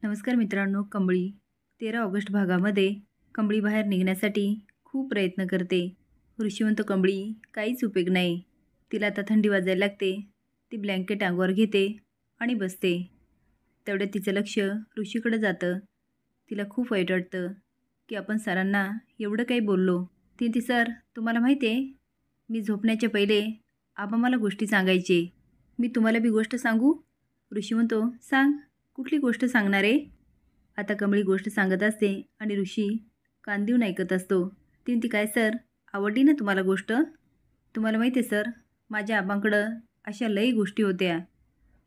नमस्कार मित्रांनो. कंबळी 13 ऑगस्ट भागामध्ये कंबळी बाहेर निघण्यासाठी खूप प्रयत्न करते. ऋषी म्हणतो, कंबळी काहीच उपयोग नाही. तिला आता थंडी वाजायला लागते. ती ब्लँकेट अंगावर घेते आणि बसते. तेवढ्यात तिचं लक्ष ऋषीकडे जातं. तिला खूप वाईट वाटतं की आपण सरांना एवढं काही बोललो. ती सर, तुम्हाला माहिती आहे, मी झोपण्याच्या पहिले आबा मला गोष्टी सांगायचे. मी तुम्हाला बी गोष्ट सांगू? ऋषी म्हणतो, सांग. कुठली गोष्ट सांगणार आहे? आता कंबळी गोष्ट सांगत असते आणि ऋषी कान देऊन ऐकत असतो. ती काय सर, आवडली ना तुम्हाला गोष्ट? तुम्हाला माहिती आहे सर, माझ्या आबांकडं अशा लई गोष्टी होत्या.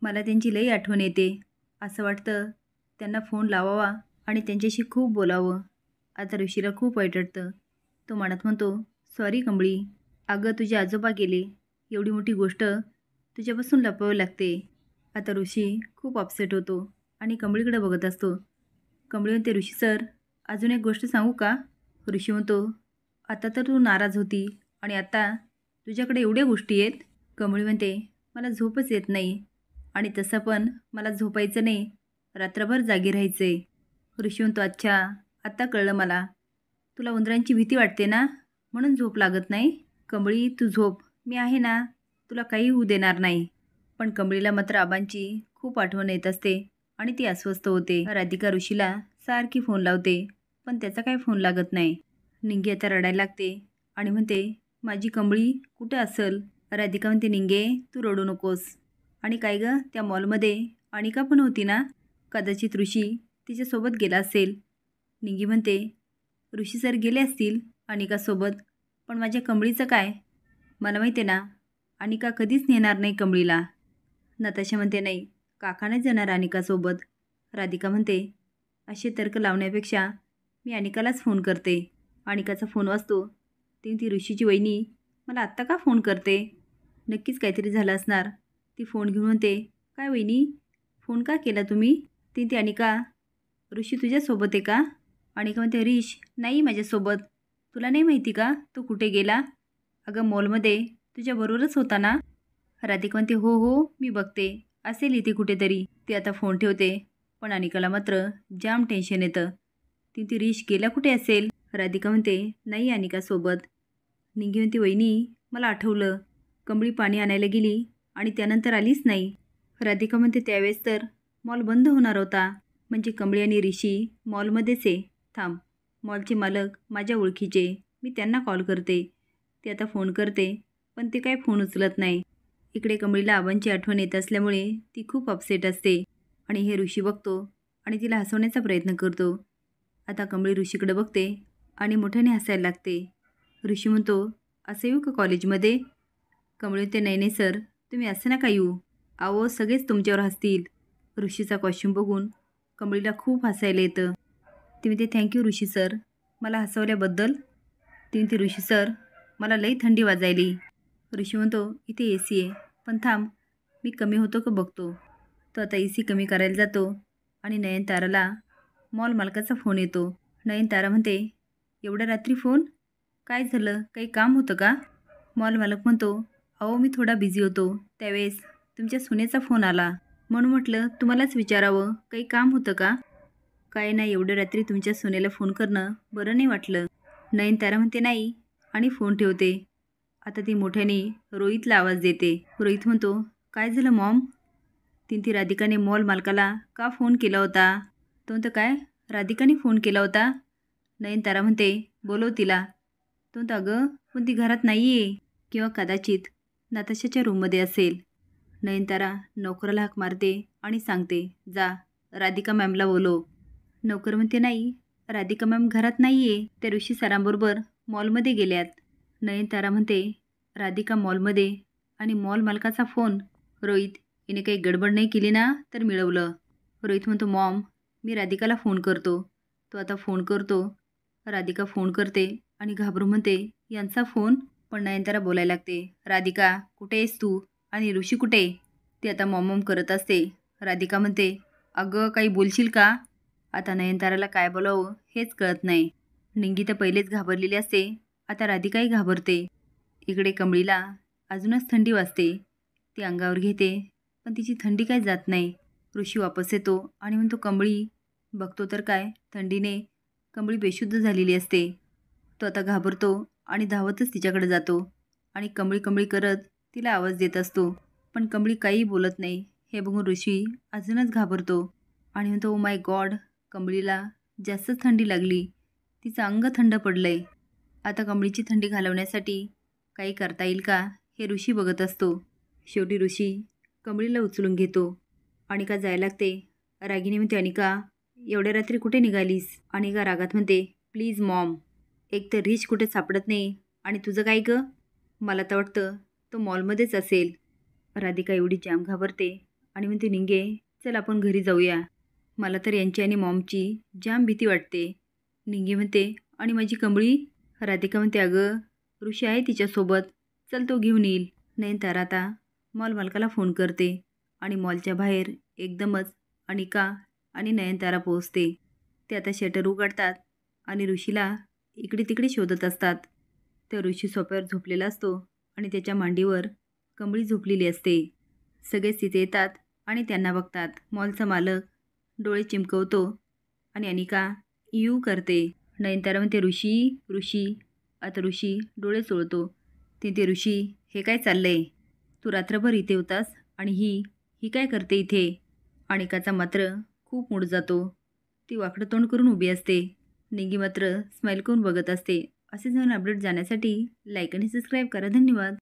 मला त्यांची लई आठवण येते. असं वाटतं त्यांना फोन लावावा आणि त्यांच्याशी खूप बोलावं. आता ऋषीला खूप वाईट वाटतं. तो मनात म्हणतो, सॉरी कंबळी, अगं तुझे आजोबा गेले, एवढी मोठी गोष्ट तुझ्यापासून लपवावी लागते. आता ऋषी खूप अपसेट होतो आणि कंबळीकडे बघत असतो. कंबळी म्हणते, ऋषी सर, अजून एक गोष्ट सांगू का? ऋषी म्हणतो, आता तर तू नाराज होती आणि आता तुझ्याकडे एवढ्या गोष्टी आहेत. कंबळी म्हणते, मला झोपच येत नाही आणि तसं पण मला झोपायचं नाही, रात्रभर जागी राहायचं आहे. ऋषी म्हणतो, अच्छा, आत्ता कळलं मला. तुला उंदरांची भीती वाटते ना, म्हणून झोप लागत नाही. कंबळी तू झोप, मी आहे ना, तुला काही होऊ देणार नाही. पण कंबळीला मात्र आबांची खूप आठवण येत असते आणि ती अस्वस्थ होते. राधिका ऋषीला सारखी फोन लावते, पण त्याचा काय फोन लागत नाही. निंगे आता रडायला लागते आणि म्हणते, माझी कंबळी कुठं असेल? राधिका म्हणते, निंगे तू रडू नकोस. आणि काय गं, त्या मॉलमध्ये अनिका पण होती ना? कदाचित ऋषी तिच्यासोबत गेला असेल. निंगी म्हणते, ऋषी सर गेले असतील अनिकासोबत, पण माझ्या कंबळीचं काय? मला माहिती आहे ना, अनिका कधीच नेणार नाही कंबळीला. नताशा म्हणते, नाही, काका नाही जाणार अनिकासोबत. राधिका म्हणते, असे तर्क लावण्यापेक्षा मी अनिकालाच फोन करते. अनिकाचा फोन वाजतो. ती ऋषीची वहिनी मला आत्ता का फोन करते? नक्कीच काहीतरी झालं असणार. ती फोन घेऊन म्हणते, काय वहिनी, फोन का केला तुम्ही? ती अनिका, ऋषी तुझ्यासोबत आहे का? अनिका म्हणते, ऋष नाही माझ्यासोबत. तुला नाही माहिती का तो कुठे गेला? अगं मॉलमध्ये तुझ्याबरोबरच होता ना? राधिका म्हणते, हो हो, मी बघते, असेल इथे कुठेतरी. ती आता फोन ठेवते. पण अनिकाला मात्र जाम टेन्शन येतं. ती ऋष गेला कुठे असेल? राधिका म्हणते, नाही अनिकासोबत. निंगी म्हणते, वहिनी मला आठवलं, कंबळी पाणी आणायला गेली आणि त्यानंतर आलीच नाही. राधिका म्हणते, त्यावेळेस तर मॉल बंद होणार होता. म्हणजे कंबळी आणि ऋषी मॉलमध्येच आहे. थांब, मॉलचे मालक माझ्या ओळखीचे, मी त्यांना कॉल करते. ती आता फोन करते, पण ते काय फोन उचलत नाही. इकडे कंबळीला आबांची आठवण येत असल्यामुळे ती खूप अपसेट असते आणि हे ऋषी बघतो आणि तिला हसवण्याचा प्रयत्न करतो. आता कंबळी ऋषीकडे बघते आणि मोठ्याने हसायला लागते. ऋषी म्हणतो, असं येऊ का कॉलेजमध्ये? कंबळी ते, नाही नाही सर, तुम्ही असं नका येऊ. अहो सगळेच तुमच्यावर हसतील. ऋषीचा कॉस्ट्यूम बघून कंबळीला खूप हसायला येतं. ती म्हणते, थँक्यू ऋषी सर, मला हसवल्याबद्दल. ती ऋषी सर, मला लई थंडी वाजायली. ऋषी म्हणतो, इथे ए सी आहे, पण थांब, मी कमी होतो का बघतो. तो आता ए सी कमी करायला जातो आणि नयनताराला मॉल मालकाचा फोन येतो. नयनतारा म्हणते, एवढ्या रात्री फोन? काय झालं, काही काम होतं का? मॉल मालक म्हणतो, अहो मी थोडा बिझी होतो, त्यावेळेस तुमच्या सुनेचा फोन आला, म्हणून म्हटलं तुम्हालाच विचारावं, काही काम होतं का? काय नाही, एवढ्या रात्री तुमच्या सुनेला फोन करणं बरं नाही वाटलं. नयनतारा म्हणते, नाही, आणि फोन ठेवते. आता ती मोठ्याने रोहितला आवाज देते. रोहित म्हणतो, काय झालं मॉम? ती राधिकाने मॉल मालकाला का फोन केला होता? तो म्हणतो, काय, राधिकाने फोन केला होता? नयनतारा म्हणते, बोलव तिला. तो म्हणतो, अगं पण ती घरात नाही आहे, किंवा कदाचित नताशाच्या रूममध्ये असेल. नयनतारा नोकराला हाक मारते आणि सांगते, जा राधिका मॅमला बोलव. नोकर म्हणते, नाही, राधिका मॅम घरात नाही आहे, त्या ऋषी सरांबरोबर मॉलमध्ये गेल्यात. नयनतारा म्हणते, राधिका मॉलमध्ये आणि मॉल मालकाचा फोन? रोहित, हिने काही गडबड नाही केली ना तर मिळवलं. रोहित म्हणतो, मॉम, मी राधिकाला फोन करतो. तो आता फोन करतो. राधिका फोन करते आणि घाबरून म्हणते, यांचा फोन? पण नयनतारा बोलायला लागते, राधिका कुठे आहेस तू आणि ऋषी कुठे? ती आता मॉम करत असते. राधिका म्हणते, अगं काही बोलशील का? आता नयनताराला काय बोलावं हेच कळत नाही. निंगी तर पहिलेच घाबरलेली असते, आता राधिकाही घाबरते. इकडे कंबळीला अजूनच थंडी वाजते. ती अंगावर घेते, पण तिची थंडी काही जात नाही. ऋषी वापस येतो आणि म्हणतो, कंबळी बघतो तर काय, थंडीने कंबळी बेशुद्ध झालेली असते. तो आता घाबरतो आणि धावतच तिच्याकडे जातो आणि कंबळी कंबळी करत तिला आवाज देत असतो. पण कंबळी काहीही बोलत नाही. हे बघून ऋषी अजूनच घाबरतो आणि म्हणतो, ओ माय गॉड, कंबळीला जास्तच थंडी लागली. तिचं अंग थंड पडलंय. आता कंबळीची थंडी घालवण्यासाठी काही करता येईल का, हे ऋषी बघत असतो. शेवटी ऋषी कंबळीला उचलून घेतो. अनिका जायला लागते. रागिनी म्हणते, अनिका, एवढ्या रात्री कुठे निघालीस? अनिका रागात म्हणते, प्लीज मॉम, एक तर रिच कुठे सापडत नाही आणि तुझं काय गं? मला तर वाटतं तो मॉलमध्येच असेल. राधिका एवढी जाम घाबरते आणि म्हणते, निंगे, चल आपण घरी जाऊया. मला तर यांची आणि मॉमची जाम भीती वाटते. निंगे म्हणते, आणि माझी कंबळी? राधिका म्हणते, अगं, ऋषी आहे तिच्यासोबत, चल तो घेऊन येईल. नयनतारा आता मॉल मालकाला फोन करते आणि मॉलच्या बाहेर एकदमच अनिका आणि नयनतारा पोहोचते. ते आता शटर उघडतात आणि ऋषीला इकडे तिकडे शोधत असतात. तर ऋषी सोफ्यावर झोपलेला असतो आणि त्याच्या मांडीवर कंबळी झोपलेली असते. सगळेच तिथे येतात आणि त्यांना बघतात. मॉलचा मालक डोळे चिमकवतो आणि अनिका यू करते. नयनतारा म्हणते, ऋषी ऋषी. आता ऋषी डोळे चोळतो. ते ऋषी, हे काय चाललंय? तू रात्रभर इथे होतास आणि ही काय करते इथे? अनिकाचा मात्र खूप मूड जातो. ती वाकडं तोंड करून उभी असते. निंगी मात्र स्माईल करून बघत असते. असे नवीन अपडेट जाण्यासाठी लाईक आणि सबस्क्राईब करा. धन्यवाद.